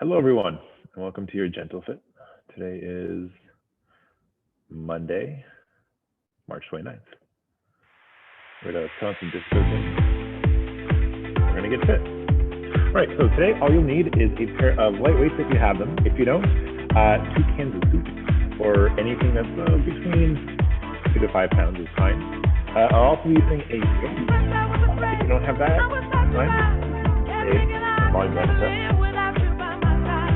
Hello, everyone, and welcome to your Gentle Fit. Today is Monday, March 29th. We're going to count some disco things. We're going to get fit. All right, so today all you'll need is a pair of light weights if you have them. If you don't, 2 cans of soup or anything that's between 2 to 5 pounds is fine. I'll also be using a ring. If you don't have that, fine. A volume benefit.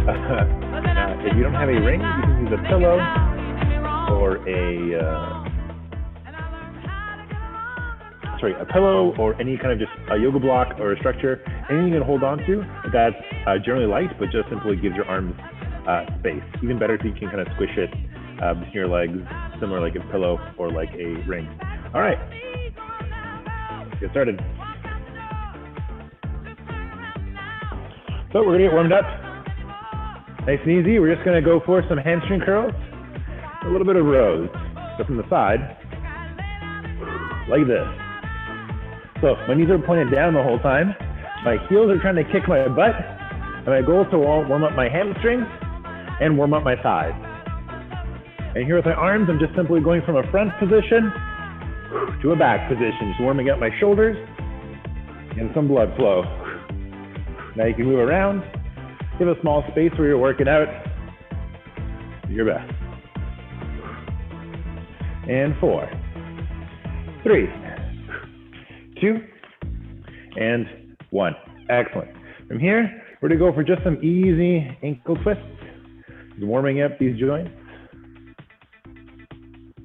If you don't have a ring, you can use a pillow or a pillow or any kind of just a yoga block or a structure, anything you can hold on to that's generally light, but just simply gives your arms space. Even better if you can kind of squish it between your legs, similar like a pillow or like a ring. All right, let's get started. So we're gonna get warmed up. Nice and easy. We're just gonna go for some hamstring curls, a little bit of rows. So from the side, like this. So my knees are pointed down the whole time. My heels are trying to kick my butt. And my goal is to warm up my hamstrings and warm up my thighs. And here with my arms, I'm just simply going from a front position to a back position, just warming up my shoulders and some blood flow. Now you can move around. Give a small space where you're working out. Do your best. And 4, 3, 2, and 1. Excellent. From here, we're gonna go for just some easy ankle twists. Just warming up these joints.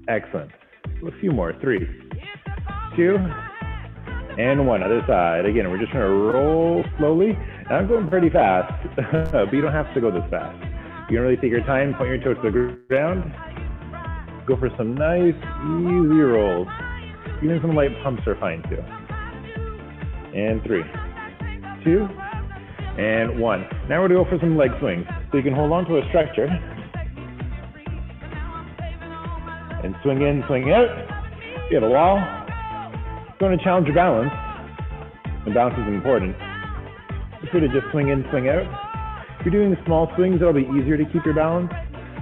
Excellent. A few more. 3, 2, and 1. Other side. Again, we're just gonna roll slowly. I'm going pretty fast, but you don't have to go this fast. You can really take your time, point your toe to the ground. Go for some nice, easy rolls. Even some light pumps are fine too. And 3, 2, and 1. Now we're gonna go for some leg swings. So you can hold on to a structure. And swing in, swing out. If you have a wall, you're going to challenge your balance. And balance is important. You're free to just swing in, swing out. If you're doing small swings, it'll be easier to keep your balance.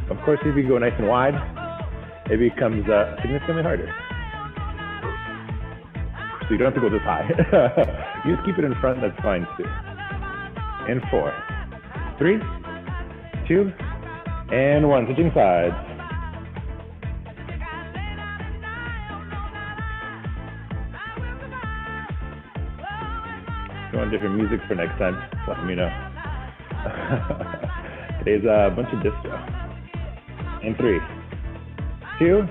Of course, if you go nice and wide, it becomes significantly harder. So you don't have to go this high. You just keep it in front, that's fine too. And 4, 3, 2, and 1. Switching sides. If you want different music for next time, let me know. Today's a bunch of disco. And 3, 2,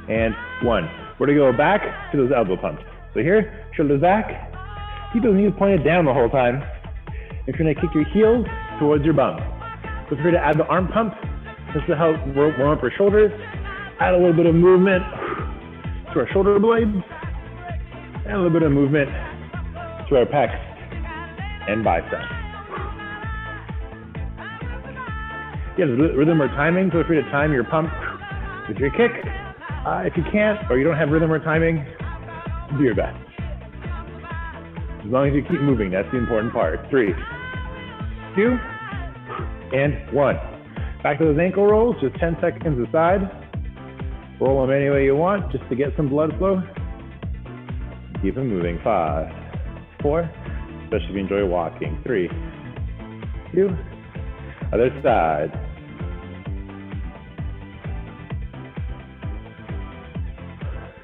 and 1. We're gonna go back to those elbow pumps. So here, shoulders back. Keep those knees pointed down the whole time. You're gonna kick your heels towards your bum. So feel free to add the arm pump just to help warm up our shoulders. Add a little bit of movement to our shoulder blades. And a little bit of movement to our pecs and biceps. Yeah, there's rhythm or timing. Feel free to time your pump with your kick. If you can't, or you don't have rhythm or timing, do your best. As long as you keep moving, that's the important part. 3, 2, and 1. Back to those ankle rolls, just 10 seconds aside. Roll them any way you want, just to get some blood flow. Keep them moving. 5, 4, especially if you enjoy walking. 3, 2, other side.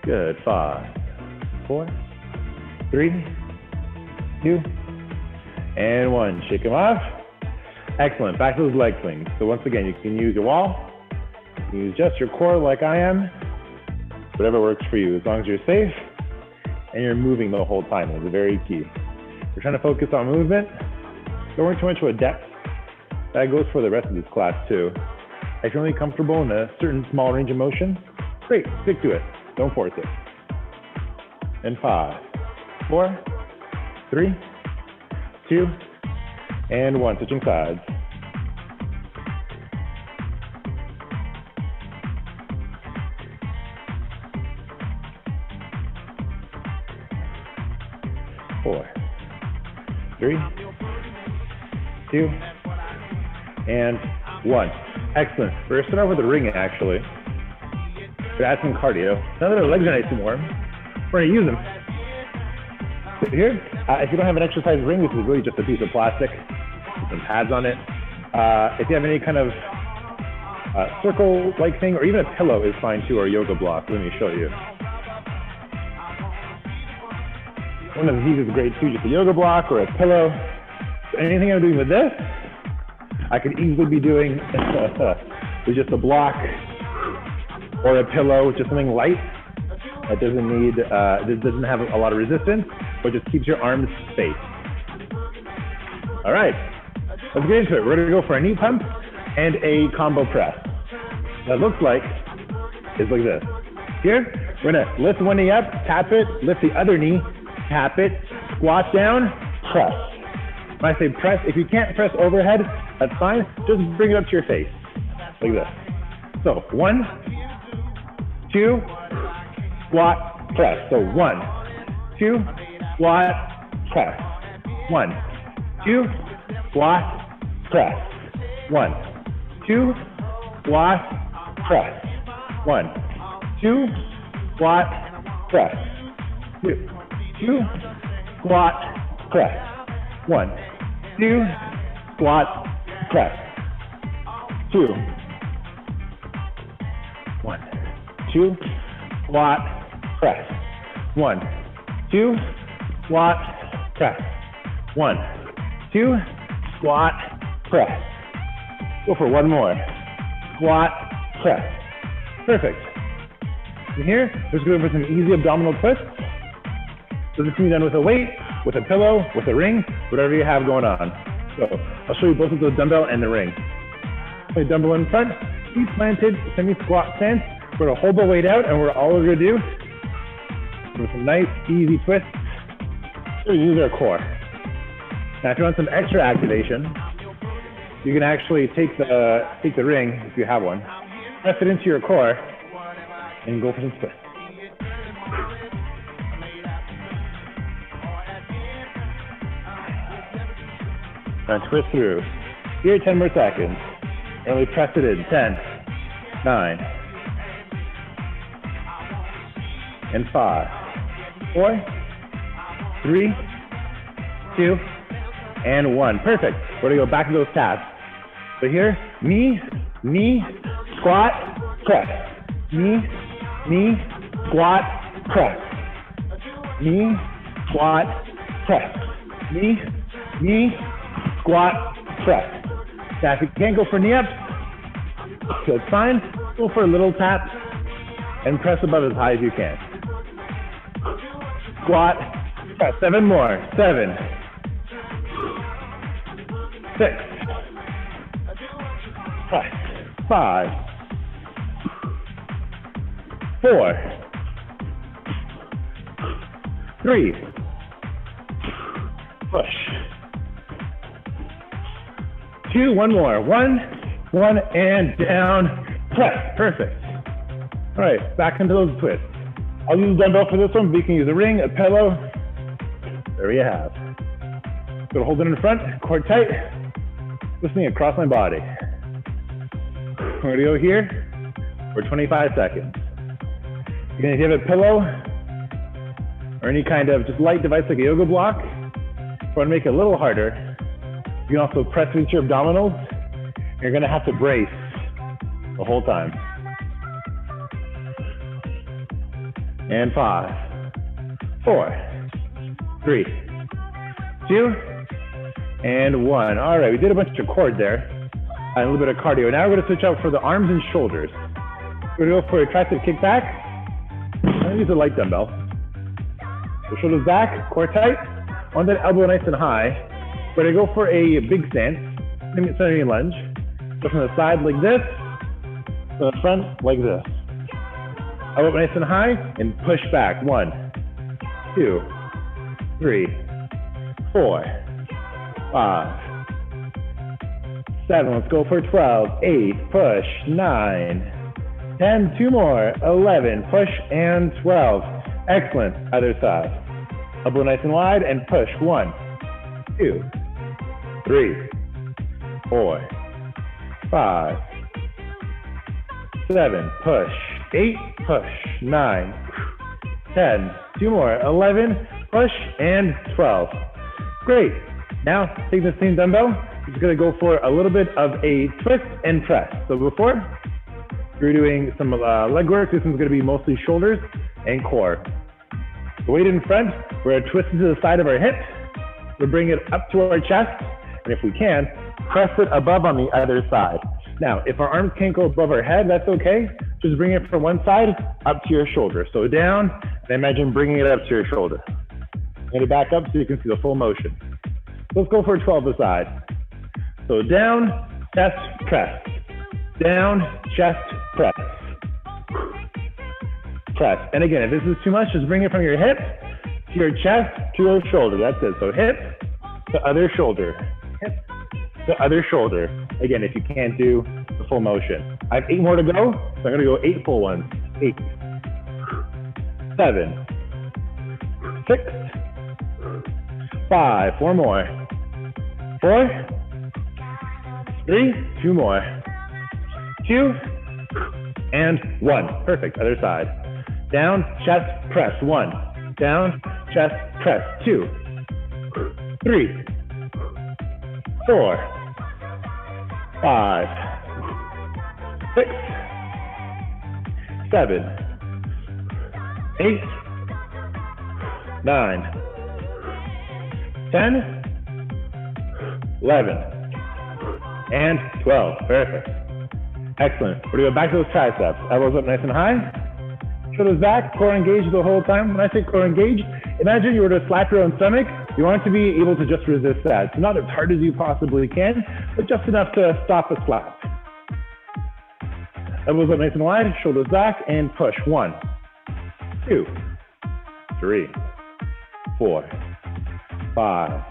Good. 5, 4, 3, 2, and 1. Shake them off. Excellent. Back to those leg swings. So once again, you can use your wall. You can use just your core like I am. Whatever works for you, as long as you're safe and you're moving the whole time. That's very key. We're trying to focus on movement. Don't worry too much about depth. That goes for the rest of this class too. If you're only comfortable in a certain small range of motion, great, stick to it. Don't force it. And 5, 4, 3, 2, and 1. Switching sides. Four, 3, 2, and 1. Excellent. We're gonna start off with the ring actually. We're gonna add some cardio. Now that our legs are nice and warm, we're gonna use them. So here, if you don't have an exercise ring, this is really just a piece of plastic with some pads on it. If you have any kind of circle-like thing, or even a pillow is fine too, or a yoga block. Let me show you. One of these is great too, just a yoga block or a pillow. So anything I'm doing with this, I could easily be doing with just a block or a pillow, just something light that doesn't need, this doesn't have a lot of resistance, but just keeps your arms safe. All right, let's get into it. We're gonna go for a knee pump and a combo press. That looks like is like this. Here, we're gonna lift one knee up, tap it, lift the other knee, tap it, squat down, press. When I say press, if you can't press overhead, that's fine. Just bring it up to your face, like this. So 1, 2, squat, press. So 1, 2, squat, press. 1, 2, squat, press. 1, 2, squat, press. 1, 2, squat, press. 2, 2, squat, press. 1, 2, squat, press. 2, 1, 2, squat, press. 1, 2, squat, press. 1, 2, squat, press. Go for one more. Squat, press. Perfect. From here, we're just going for some easy abdominal twists. So this can be done with a weight, with a pillow, with a ring, whatever you have going on. So I'll show you both of those dumbbell and the ring. Play dumbbell in front, feet planted, semi-squat stance. We're gonna hold the weight out, and all we're gonna do with some nice, easy twists. So we use our core. Now, if you want some extra activation, you can actually take the ring, if you have one, press it into your core, and go for some twists. Now twist through. Here, 10 more seconds. And we press it in. 10, 9, and 5, 4, 3, 2, and 1. Perfect. We're gonna go back to those taps. So here, knee, squat, press. Knee, squat, press. Knee, squat, press. Knee, squat, press. Now, if you can't go for knee ups, that's fine. Go for a little tap and press above as high as you can. Squat, press. 7 more. 7, 6, press. 5, 4, 3, push. 2, one more. 1, and down, press. Perfect. All right, back into those twists. I'll use a dumbbell for this one, but you can use a ring, a pillow. There you have. So hold it in front, core tight, twisting across my body. We're gonna go here for 25 seconds. Again, if you have a pillow or any kind of just light device like a yoga block, if you want to make it a little harder, you can also press into your abdominals. You're gonna have to brace the whole time. And 5, 4, 3, 2, and 1. All right, we did a bunch of core there, and a little bit of cardio. Now we're gonna switch out for the arms and shoulders. We're gonna go for a tricep kick back. I'm gonna use a light dumbbell. The shoulders back, core tight. On that elbow nice and high. We're gonna go for a big stance, semi lunge. Go from the side like this, to the front like this. Elbow nice and high, and push back. 1, 2, 3, 4, 5, 7. Let's go for 12, 8, push, 9, 10, 2 more, 11, push, and 12. Excellent. Other side. Elbow nice and wide, and push. 1, 2, 3, 4, 5, 7, push, 8, push, 9, 10, 2 more, 11, push, and 12. Great. Now, take the same dumbbell. You're just going to go for a little bit of a twist and press. So before, we're doing some leg work. This one's going to be mostly shoulders and core. The weight in front, we're going to twist it to the side of our hip. We'll bring it up to our chest, and if we can, press it above on the other side. Now, if our arms can't go above our head, that's okay. Just bring it from one side up to your shoulder. So down, and imagine bringing it up to your shoulder. Get it back up so you can see the full motion. Let's go for 12 aside. So down, chest, press. Down, chest, press. Press. And again, if this is too much, just bring it from your hip to your chest to your shoulder. That's it. So hip to other shoulder. Hip to other shoulder. Again, if you can't do the full motion. I have 8 more to go, so I'm going to go 8 full ones. 8, 7, 6, 5, 4 more. 4, 3, 2 more. 2, and 1. Perfect. Other side. Down, chest, press. 1. Down, chest, press. 2, 3, 4, 5, 6, 7, 8, 9, 10, 11, and 12. Perfect. Excellent. We're going to go back to those triceps. Elbows up nice and high. Shoulders back, core engaged the whole time. When I say core engaged, imagine you were to slap your own stomach. You want to be able to just resist that. So not as hard as you possibly can, but just enough to stop a slap. Elbows up nice and wide, shoulders back, and push. 1, 2, 3, 4, 5,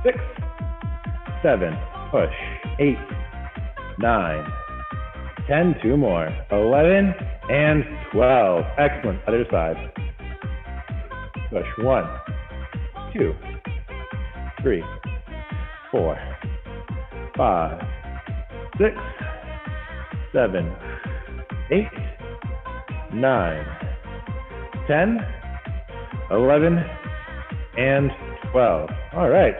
6, 7, push. 8, 9, 10, 2 more, 11, and 12. Excellent. Other side. Push. 1, 2, 3, 4, 5, 6, 7, 8, 9, 10, 11, and 12. All right.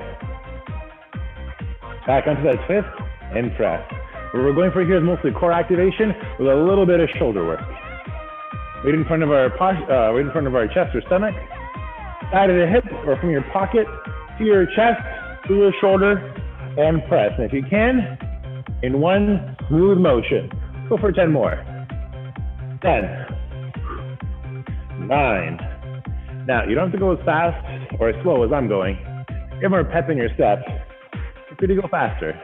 Back onto that twist and press. What we're going for here is mostly core activation with a little bit of shoulder work. Weight in front of our chest or stomach, side of the hip or from your pocket to your chest, to your shoulder, and press. And if you can, in one smooth motion. Go for 10 more. 10, 9. Now, you don't have to go as fast or as slow as I'm going. Get more pep in your steps. Feel free to go faster.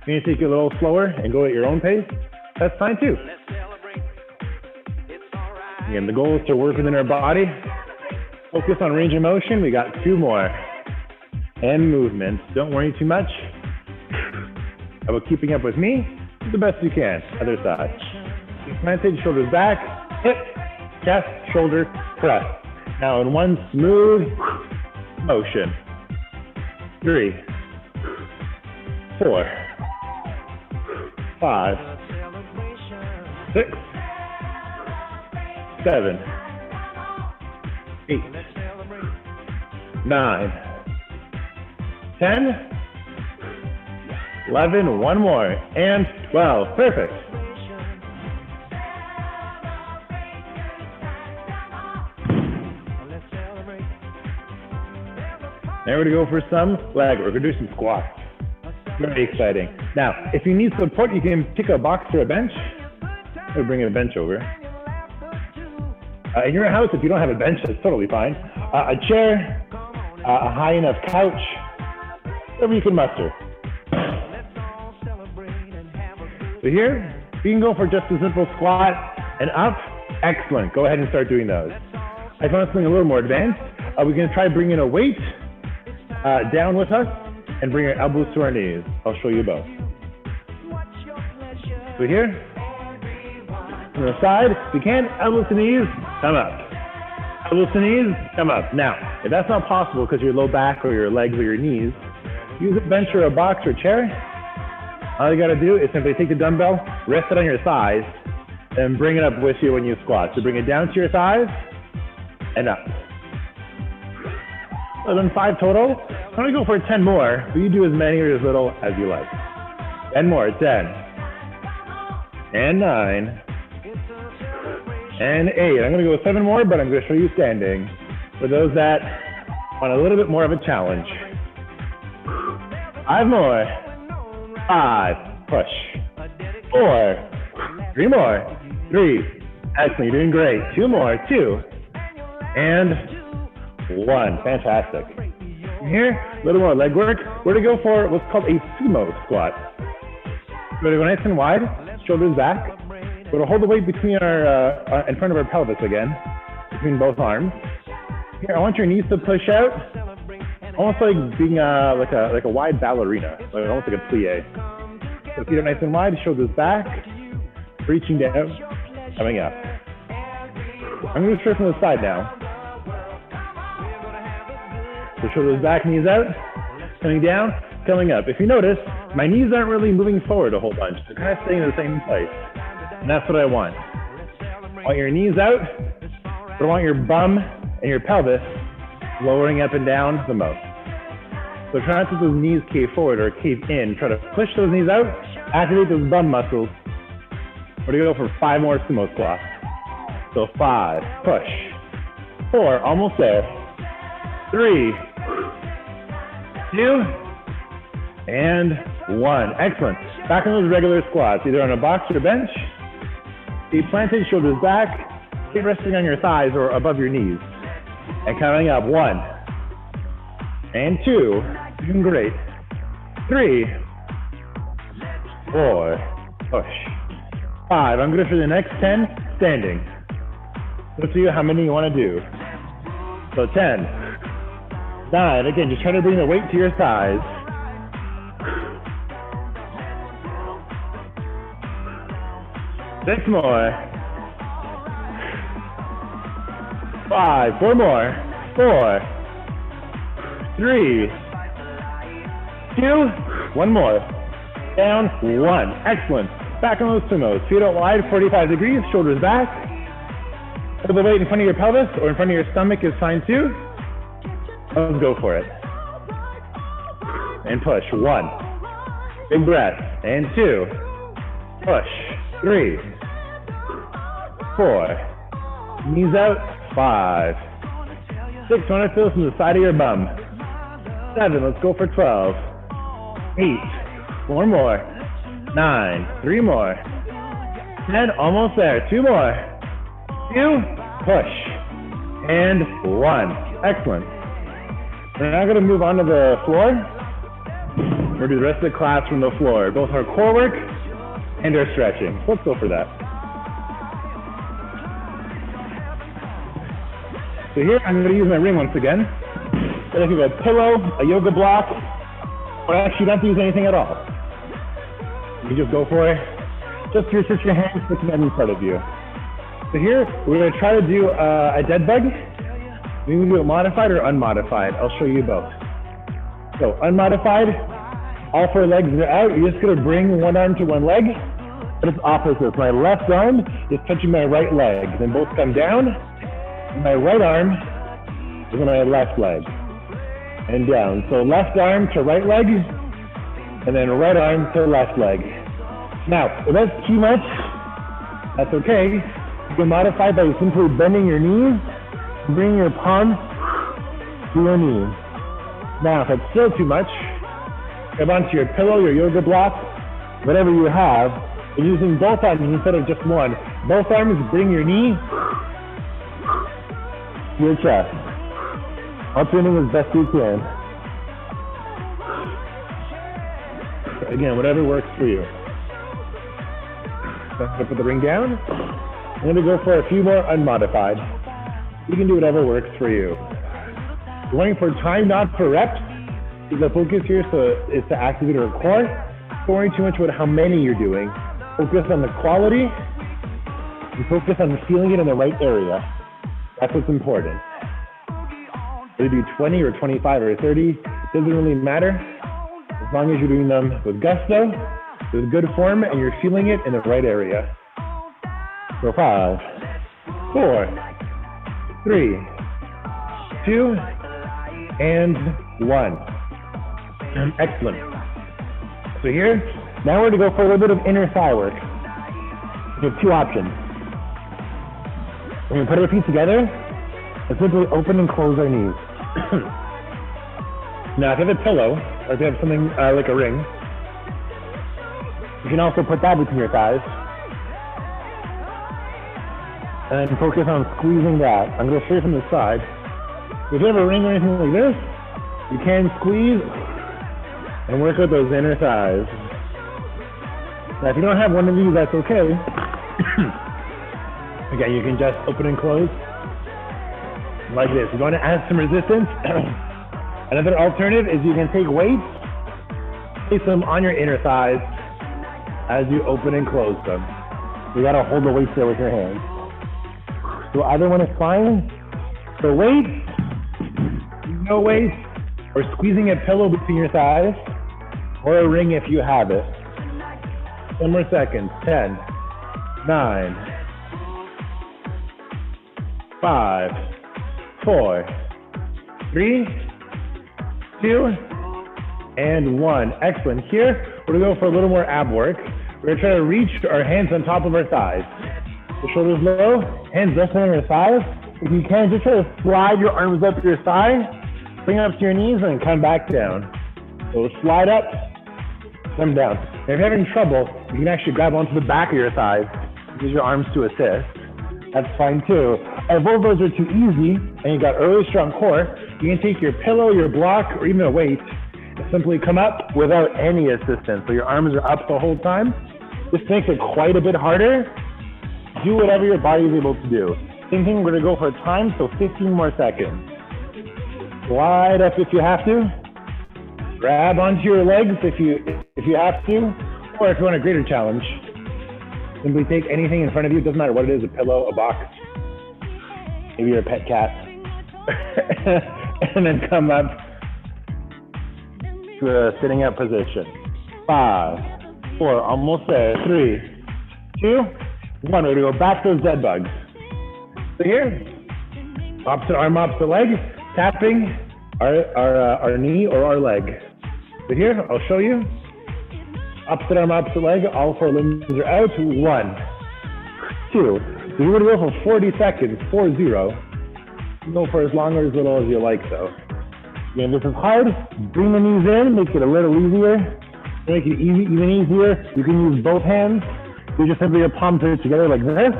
You need to take it a little slower and go at your own pace. That's fine too. Again, the goal is to work within our body. Focus on range of motion. We got 2 more. And movement. Don't worry too much about keeping up with me. Do the best you can. Other side. Take the shoulders back. Hip, chest, shoulder, press. Now in one smooth motion. 3, 4, 5, 6, 7, 8, 9, 10, 11, 1 more, and 12. Perfect. Now we're going to go for some leg work. We're going to do some squats. Very exciting. Now, if you need support, you can pick a box or a bench. We'll bring a bench over. In your house, if you don't have a bench, that's totally fine. A chair, a high enough couch, whatever you can muster. So here, you can go for just a simple squat and up. Excellent. Go ahead and start doing those. I found something a little more advanced. We're going to try bringing a weight down with us and bring our elbows to our knees. I'll show you both. So here, from the side, if you can, elbows to knees, come up. Elbows to knees, come up. Now, if that's not possible because your low back or your legs or your knees, use a bench or a box or chair. All you gotta do is simply take the dumbbell, rest it on your thighs, and bring it up with you when you squat. So bring it down to your thighs and up. So then 5 total. I'm gonna go for 10 more, but you do as many or as little as you like. 10 more, 10. And 9. And 8. I'm gonna go with 7 more, but I'm gonna show you standing. For those that want a little bit more of a challenge. 5 more. 5, push. 4, 3 more. 3, excellent, you're doing great. 2 more, 2. And 1, fantastic. Here, a little more leg work. We're gonna go for what's called a sumo squat. We're gonna go nice and wide, shoulders back. We're gonna hold the weight between in front of our pelvis again, between both arms. Here, I want your knees to push out, almost like being like a wide ballerina, like almost like a plie. So feet are nice and wide, shoulders back, reaching down, coming up. I'm gonna start from the side now. So shoulders back, knees out, coming down, coming up. If you notice, my knees aren't really moving forward a whole bunch. They're kind of staying in the same place. And that's what I want. I want your knees out, but I want your bum and your pelvis lowering up and down the most. So try not to let those knees cave forward or cave in. Try to push those knees out, activate those bum muscles. We're gonna go for 5 more sumo squats. So 5, push. 4, almost there. 3, 2, and 1. Excellent. Back on those regular squats, either on a box or bench. Feet planted, shoulders back, feet resting on your thighs or above your knees. And coming up, 1, and 2, doing great. 3, 4, push. 5, I'm good for the next 10, standing. Let's see how many you want to do. So 10, 9, again, just try to bring the weight to your thighs. 6 more. 5, 4 more. 4, 3, 2, 1 more. Down, 1. Excellent. Back on those sumos. Feet out wide, 45 degrees, shoulders back. Put the weight in front of your pelvis or in front of your stomach is fine too. Let's go for it. And push. 1. Big breath. And 2. Push. 3, 4. Knees out. 5. 6. Want to feel from the side of your bum. 7. Let's go for 12. 8. 4 more. 9. 3 more. 10. Almost there. 2 more. 2. Push. And 1. Excellent. We're now going to move on to the floor. We're going to do the rest of the class from the floor. Both our core work and our stretching. Let's go for that. So here, I'm going to use my ring once again. So if you have a pillow, a yoga block, or actually you don't have to use anything at all. You just go for it. Just switch your hands, put them in front of you. So here, we're going to try to do a dead bug. We can do it modified or unmodified. I'll show you both. So unmodified, all 4 legs are out. You're just going to bring one arm to one leg, but it's opposite. My left arm is touching my right leg. Then both come down. My right arm is on my left leg. And down. So left arm to right leg, and then right arm to left leg. Now, if that's too much, that's okay. You can modify by simply bending your knees, bring your palms to your knees. Now, if that's still too much, grab onto your pillow, your yoga block, whatever you have, and using both arms instead of just one. Both arms, bring your knee to your chest. Alternating as best you can. Again, whatever works for you. So I'm going to put the ring down. I'm going to go for a few more unmodified. You can do whatever works for you. Going for time, not for reps. The focus here is to activate our core. Don't worry too much about how many you're doing. Focus on the quality and focus on feeling it in the right area. That's what's important. Whether you do 20 or 25 or 30, doesn't really matter. As long as you're doing them with gusto There's good form and you're feeling it in the right area. So 5, 4, 3, 2, and 1. Excellent. So here, now we're going to go for a little bit of inner thigh work. We have two options. We're going to put our feet together and simply open and close our knees. Now, if you have a pillow, or if you have something like a ring, you can also put that between your thighs. And then focus on squeezing that. I'm going to show you from the side. If you have a ring or anything like this, you can squeeze and work with those inner thighs. Now, if you don't have one of these, that's okay. Again, you can just open and close like this. You want to add some resistance. Another alternative is you can take weights, place them on your inner thighs as you open and close them. You got to hold the weights there with your hands. So either one is fine. So weights, no weights, or squeezing a pillow between your thighs, or a ring if you have it. 10 more seconds. 10, 9, 5, 4, 3, 2, and 1. Excellent. Here, we're going to go for a little more ab work. We're going to try to reach our hands on top of our thighs. The shoulders low, hands resting on your thighs. If you can, just try to slide your arms up your thigh, bring up to your knees, and come back down. So slide up, come down. Now, if you're having trouble, you can actually grab onto the back of your thighs, use your arms to assist. That's fine too. If both of those are too easy, and you've got a really strong core, you can take your pillow, your block, or even a weight, and simply come up without any assistance. So your arms are up the whole time. This makes it quite a bit harder. Do whatever your body is able to do. Same thing, we're gonna go for a time, so 15 more seconds. Slide up if you have to. Grab onto your legs if you have to, or if you want a greater challenge, simply take anything in front of you, it doesn't matter what it is, a pillow, a box, maybe you're a pet cat, and then come up to a sitting up position. 5, 4, almost there, 3, 2, 1. We're gonna go back to those dead bugs. So here, opposite arm, opposite leg, tapping our knee or our leg. So here, I'll show you. Opposite arm, opposite leg, all 4 limbs are out. 1, 2. So you're gonna go for 40 seconds, 4-0. You go for as long or as little as you like though. Again, this is hard. Bring the knees in, make it a little easier. To make it even easier, you can use both hands. You just simply your palms are together like this.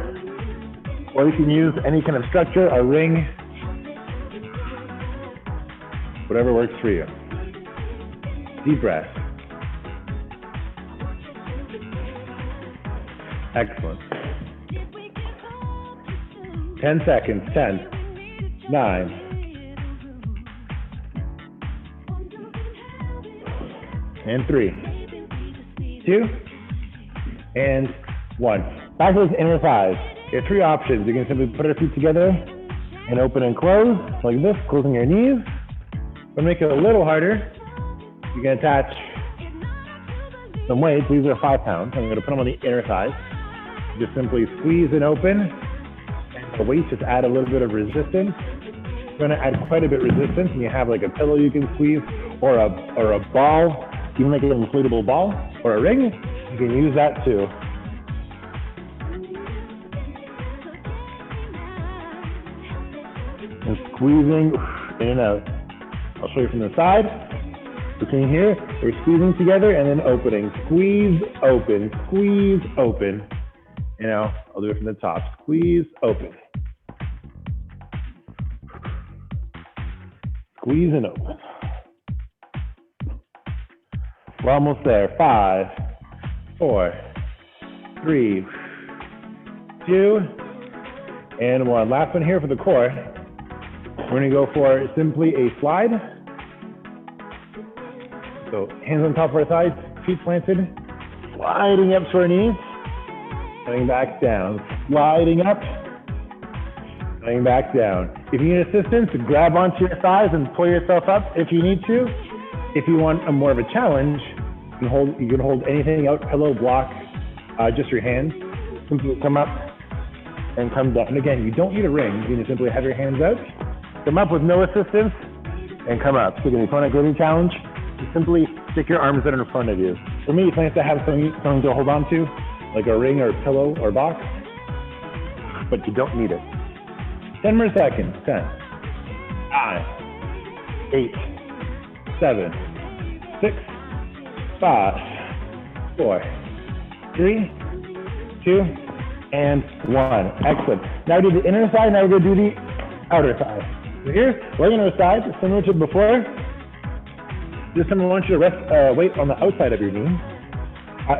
Or you can use any kind of structure, a ring, whatever works for you. Deep breath. Excellent. 10 seconds. 10, 9, and 3, 2, and 1. Back to those inner thighs. You have 3 options. You can simply put your feet together and open and close like this, closing your knees. To make it a little harder, you can attach some weights. These are 5 pounds. I'm going to put them on the inner thighs. Just simply squeeze and open. And the weights just add a little bit of resistance. You're going to add quite a bit of resistance, and you have like a pillow you can squeeze, or a ball, even like an inflatable ball, or a ring. You can use that too. And squeezing in and out. I'll show you from the side. Between here, we're squeezing together and then opening. Squeeze, open, squeeze, open. You know, I'll do it from the top. Squeeze, open. Squeeze and open. We're almost there. 5, 4, 3, 2, and 1. Last one here for the core. We're gonna go for simply a slide. So hands on top of our thighs, feet planted, sliding up to our knees, coming back down, sliding up, coming back down. If you need assistance, grab onto your thighs and pull yourself up if you need to. If you want a more of a challenge, You can hold anything out, pillow, block, just your hands. Simply come up and come down. And again, you don't need a ring. You can simply have your hands out, come up with no assistance, and come up. So again, if you want a gritty challenge, you simply stick your arms out in front of you. For me, it's nice to have something to hold on to, like a ring or pillow or box, but you don't need it. 10 more seconds. 10, 9, 8, 7, 6, 5, 4, 3, 2, and 1. Excellent. Now do the inner side, now we're going to do the outer side. So here, laying on our side, similar to before. This time I want you to rest weight on the outside of your knee.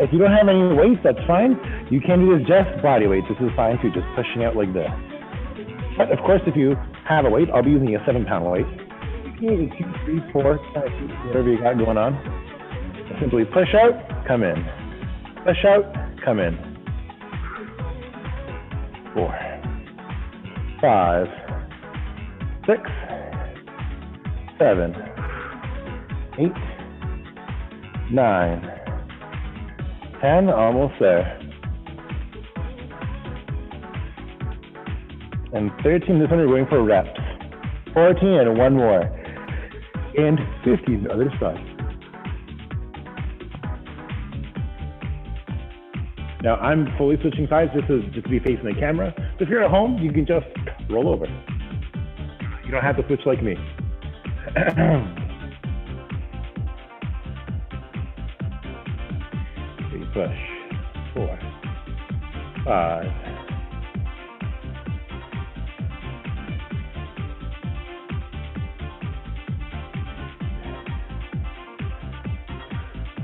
If you don't have any weights, that's fine. You can do this just body weight. This is fine too, just pushing out like this. But of course, if you have a weight, I'll be using a 7-pound weight. You can use a 2, 3, 4, 5, 6, whatever you got going on. Simply push out, come in. Push out, come in. 4, 5, 6, 7, 8, 9, 10, almost there. And 13, this one we're going for reps. 14, and one more. And 15, the other side. Now I'm fully switching sides just to be facing the camera. So if you're at home, you can just roll over. You don't have to switch like me. Push. 4, 5,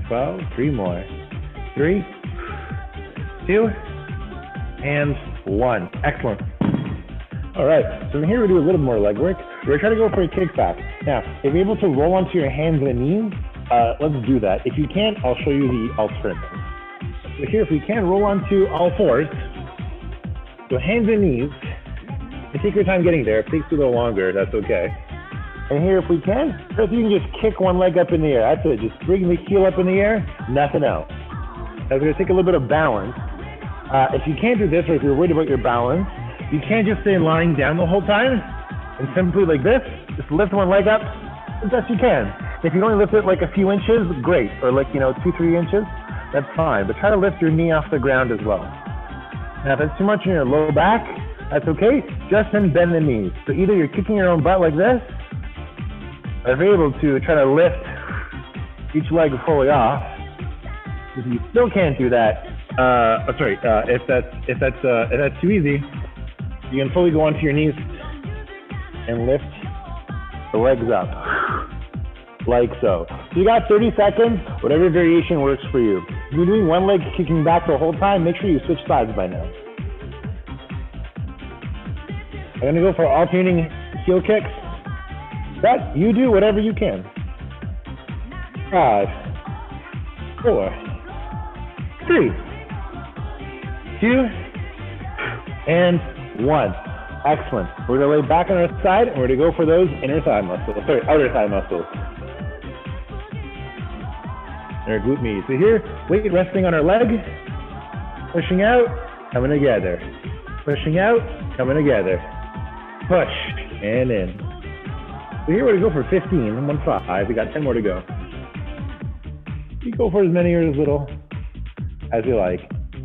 12, 3 more. 3, 2, and 1. Excellent. All right, so from here we do a little more leg work. We're trying to go for a kickback. Now, if you're able to roll onto your hands and knees, let's do that. If you can't, I'll show you the alternative. So here, if we can, roll onto all fours. So hands and knees. And take your time getting there. If it takes you a little longer, that's okay. And here, if we can, first you can just kick one leg up in the air. That's it. Just bring the heel up in the air, nothing else. Now we're going to take a little bit of balance. If you can't do this, or if you're worried about your balance, you can't just stay lying down the whole time. And simply like this, just lift one leg up as best you can. If you only lift it like a few inches, great. Or like, 2, 3 inches, that's fine. But try to lift your knee off the ground as well. Now, if it's too much in your low back, that's okay. Just then bend the knees. So either you're kicking your own butt like this, or if you're able to try to lift each leg fully off. If you still can't do that, if that's too easy, you can fully go onto your knees and lift the legs up, like so. So you got 30 seconds, whatever variation works for you. If you're doing one leg kicking back the whole time, make sure you switch sides by now. I'm gonna go for alternating heel kicks. But you do whatever you can. 5, 4, 3, 2, and 1. Excellent. We're gonna lay back on our side and we're gonna go for those outer thigh muscles. And our glute medius. So here, weight resting on our leg, pushing out, coming together. Pushing out, coming together. Push, and in. So here we're gonna go for 15, 1, 5. We got 10 more to go. You go for as many or as little as you like.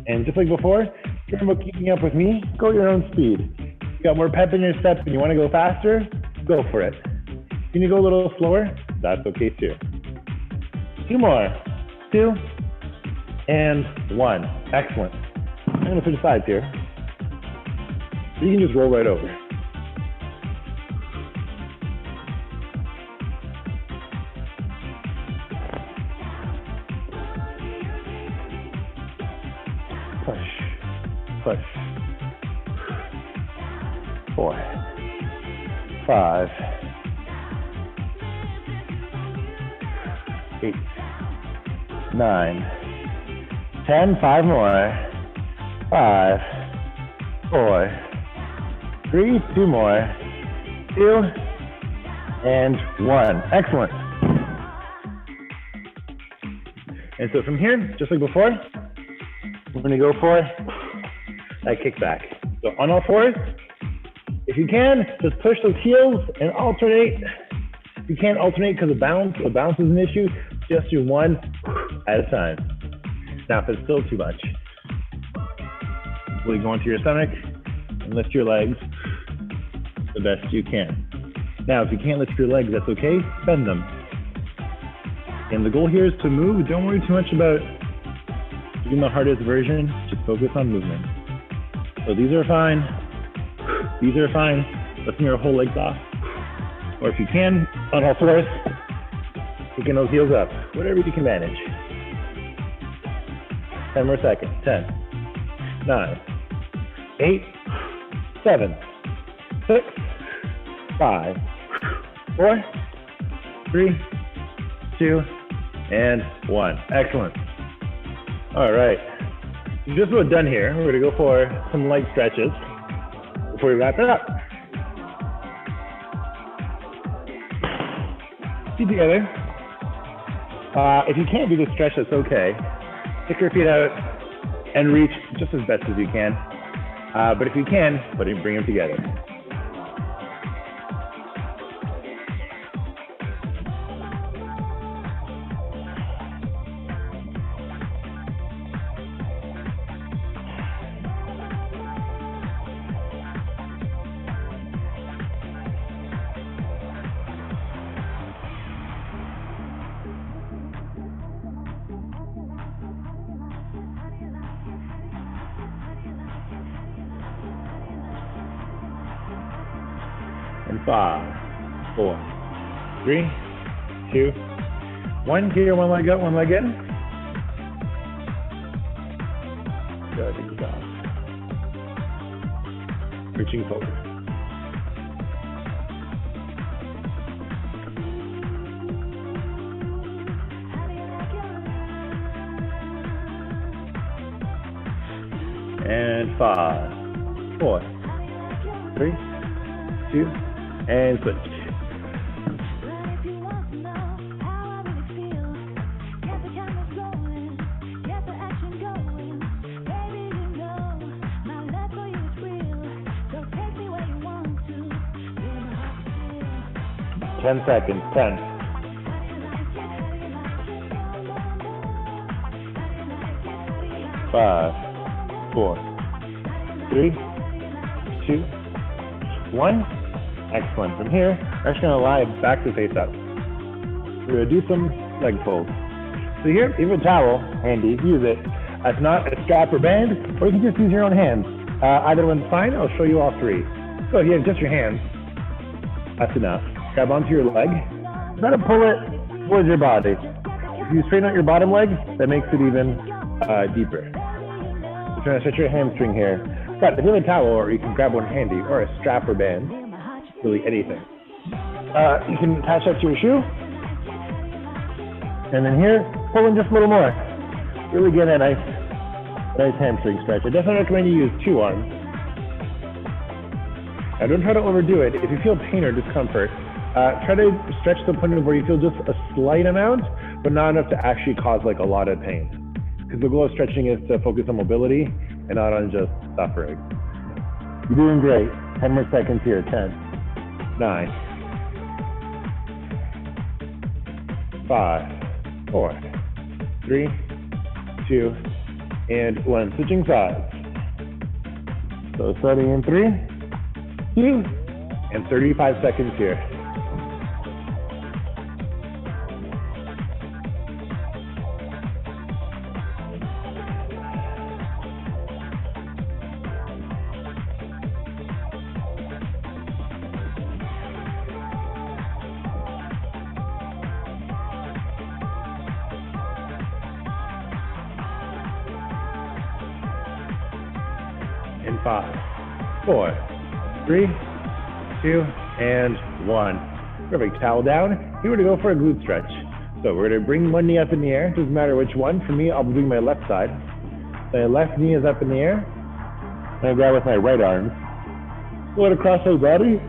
And just like before, remember keeping up with me, go at your own speed. You got more pep in your step and you wanna go faster, go for it. Can you go a little slower? That's okay too. 2 more, 2, and 1. Excellent. I'm gonna switch sides here. So you can just roll right over. Push. 4, 5, 8, 9, 10. 5 more. 5, 4, 3, 2 more. 2, and 1. Excellent. And so from here, just like before, we're gonna go for that kickback. So on all fours, if you can, just push those heels and alternate. If you can't alternate because of balance, the balance is an issue, just do one at a time. Now, if it's still too much, really go into your stomach and lift your legs the best you can. Now, if you can't lift your legs, that's okay, bend them. And the goal here is to move. Don't worry too much about doing the hardest version, just focus on movement. So these are fine. These are fine. Lifting your whole legs off. Or if you can, on all fours, kicking those heels up. Whatever you can manage. 10 more seconds. 10, 9, 8, 7, 6, 5, 4, 3, 2, and 1. Excellent. All right. We're just about done here. We're going to go for some light stretches before we wrap it up. Feet together. If you can't do this stretch, that's okay. Stick your feet out and reach just as best as you can. But if you can, bring them together. And 5, 4, 3, 2, 1. Here, one leg up, one leg in. Good, exhaust. Reaching forward. And 5, 4, 3, 2, and switch. Ten seconds. 10. 5, 4, 3, 2, 1. Excellent. From here, we're actually going to lie back to face up. We're going to do some leg pulls. So here, even a towel, handy, use it. It's not a strap or band, or you can just use your own hands. Either one's fine. I'll show you all three. So if you have just your hands, that's enough. Grab onto your leg. Try to pull it towards your body. If you straighten out your bottom leg, that makes it even deeper. You're trying to stretch your hamstring here. But if you have a towel, or you can grab one handy, or a strap or band, really anything. You can attach that to your shoe. And then here, pull in just a little more. Really get a nice hamstring stretch. I definitely recommend you use 2 arms. Now don't try to overdo it. If you feel pain or discomfort, try to stretch to the point where you feel just a slight amount, but not enough to actually cause like a lot of pain. Because the goal of stretching is to focus on mobility and not on just suffering. You're doing great. 10 more seconds here. 10. 9, 5, 4, 3, 2, and 1. Switching sides. So starting in 3, 2, and 35 seconds here. In 5, 4, 3, 2, and 1. Perfect. Towel down. Here we're going to go for a glute stretch. So we're going to bring one knee up in the air. Doesn't matter which one. For me, I'll be doing my left side. My left knee is up in the air. And I grab with my right arm. Pull it across my body.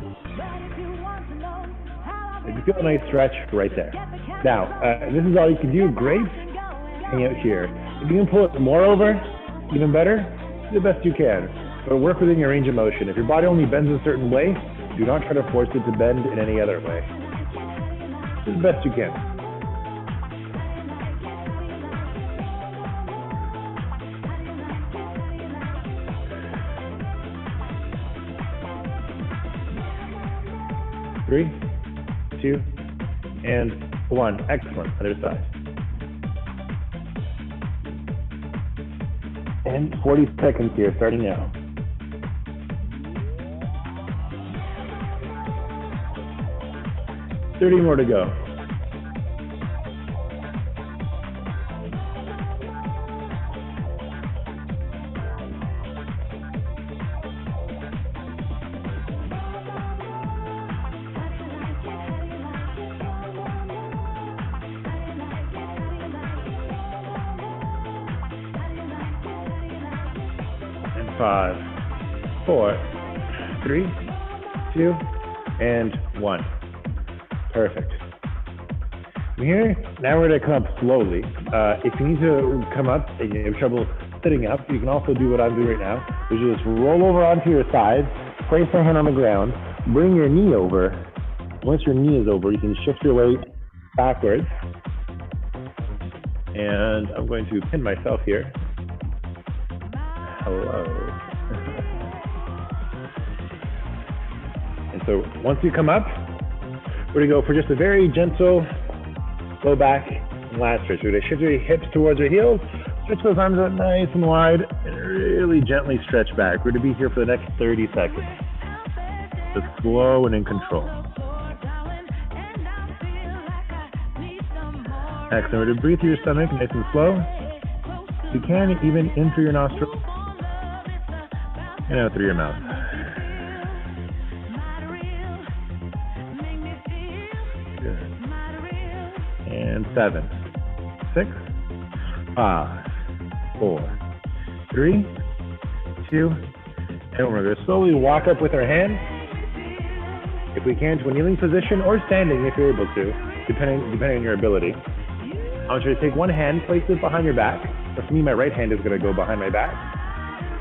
And you feel a nice stretch right there. Now, this is all you can do. Great. hang out here. If you can pull it more over, even better, do the best you can. But work within your range of motion. If your body only bends a certain way, do not try to force it to bend in any other way. Do the best you can. Three, 2, and 1. Excellent. Other side. And 40 seconds here, starting now. $30 more to go. And 5, 4, 3, 2, and 1. Perfect. From here, now we're going to come up slowly. If you need to come up and you have trouble sitting up, you can also do what I'm doing right now, which is just roll over onto your side, place your hand on the ground, bring your knee over. Once your knee is over, you can shift your weight backwards. And I'm going to pin myself here. Hello. And so once you come up, we're going to go for just a very gentle low back and lat stretch. We're going to shift your hips towards your heels, stretch those arms out nice and wide, and really gently stretch back. We're going to be here for the next 30 seconds. Just slow and in control. Excellent. We're going to breathe through your stomach nice and slow. You can even in through your nostrils and out through your mouth. And 7, 6, 5, 4, 3, 2, and we're going to slowly walk up with our hands, if we can, to a kneeling position or standing if you're able to, depending on your ability. I want you to take one hand, place it behind your back. For me, my right hand is going to go behind my back,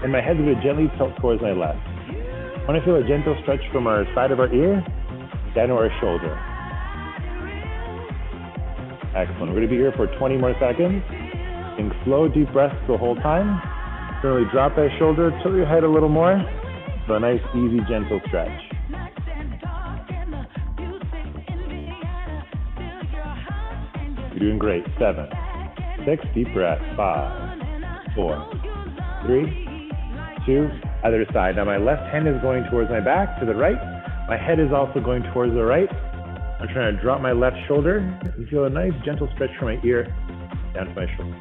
and my head is going to gently tilt towards my left. I want to feel a gentle stretch from our side of our ear down to our shoulder. Excellent. We're going to be here for 20 more seconds. Take slow, deep breaths the whole time. Really drop that shoulder, tilt your head a little more. So a nice, easy, gentle stretch. You're doing great. 7, 6, deep breath. 5, 4, 3, 2, other side. Now my left hand is going towards my back to the right. My head is also going towards the right. I'm trying to drop my left shoulder and feel a nice gentle stretch from my ear down to my shoulder.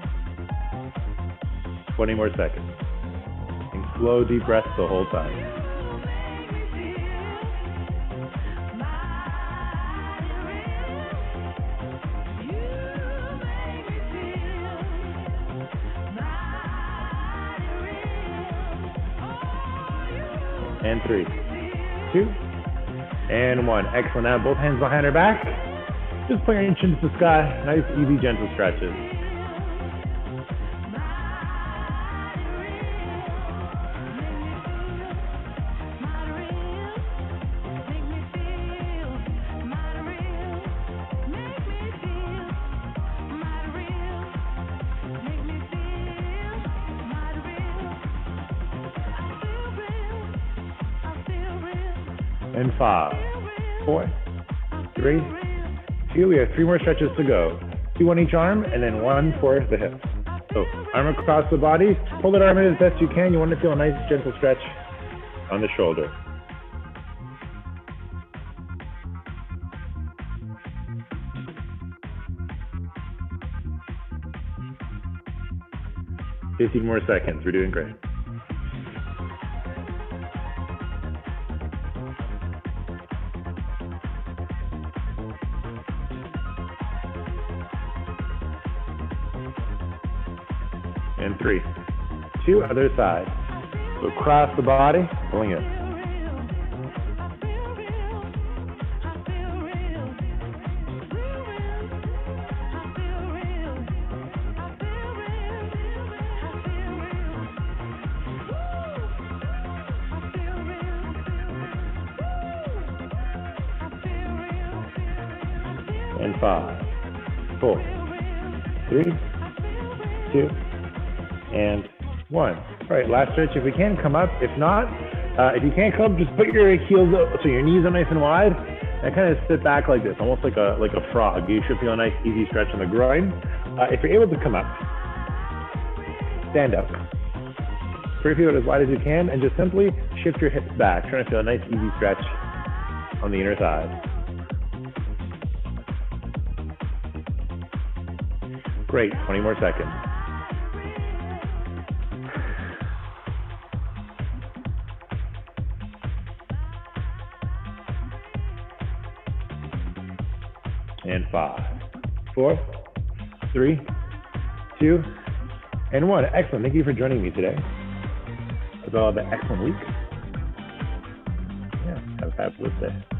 20 more seconds. And slow, deep breaths the whole time. And 3, 2, and 1. Excellent. Now both hands behind our back. Just point your chin to the sky. Nice, easy, gentle stretches. And 5, 4, 3, 2. We have 3 more stretches to go. 2 on each arm, and then 1 for the hips. So arm across the body. Pull that arm in as best you can. You want to feel a nice gentle stretch on the shoulder. $15 more seconds. We're doing great. And 3, 2, other side. So across the body, pulling it. and 5, 4, 3, 2, and 1. All right, last stretch. If we can, come up. If not, if you can't come up, just put your heels up so your knees are nice and wide, and kind of sit back like this, almost like a frog. You should feel a nice, easy stretch in the groin. If you're able to come up, stand up. Spread your feet out as wide as you can, and just simply shift your hips back, trying to feel a nice, easy stretch on the inner thigh. Great, 20 more seconds. And 5, 4, 3, 2, and 1. Excellent. Thank you for joining me today. Have an excellent week. Yeah, have a fabulous day.